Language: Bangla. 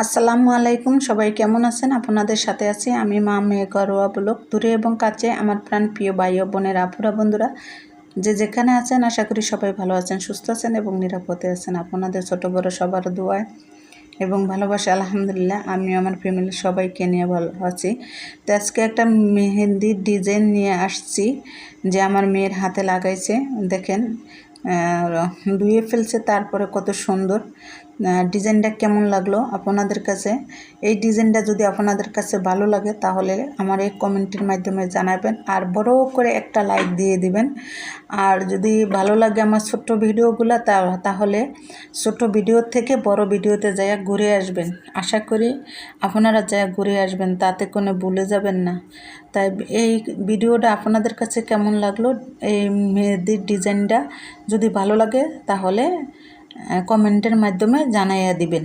আসসালামু আলাইকুম, সবাই কেমন আছেন? আপনাদের সাথে আছি আমি মা মেয়ে ঘরোয়া ব্লগ। দূরে এবং কাছে আমার প্রাণ প্রিয় ভাই ও বোনের, আপুরা, বন্ধুরা যে যেখানে আছেন, আশা করি সবাই ভালো আছেন, সুস্থ আছেন এবং নিরাপদে আছেন। আপনাদের ছোট বড় সবার দোয়ায় এবং ভালোবাসা আলহামদুলিল্লাহ আমিও আমার ফ্যামিলির সবাইকে নিয়ে ভালো আছি। তো আজকে একটা মেহেন্দির ডিজাইন নিয়ে আসছি যে আমার মেয়ের হাতে লাগাইছে। দেখেন ধুয়ে ফেলছে, তারপরে কত সুন্দর ডিজাইনটা কেমন লাগলো আপনাদের কাছে। এই ডিজাইনটা যদি আপনাদের কাছে ভালো লাগে তাহলে আমার এই কমেন্টের মাধ্যমে জানাবেন, আর বড় করে একটা লাইক দিয়ে দিবেন। আর যদি ভালো লাগে আমার ছোট্ট ভিডিওগুলো তাহলে ছোট ভিডিও থেকে বড় ভিডিওতে যাইয়া ঘুরে আসবেন। আশা করি আপনারা যাইয়া ঘুরে আসবেন, তাতে কোনো ভুলে যাবেন না। তাই এই ভিডিওটা আপনাদের কাছে কেমন লাগলো, এই মেহেদির ডিজাইনটা যদি ভালো লাগে তাহলে কমেন্টের মাধ্যমে জানাইয়া দিবেন।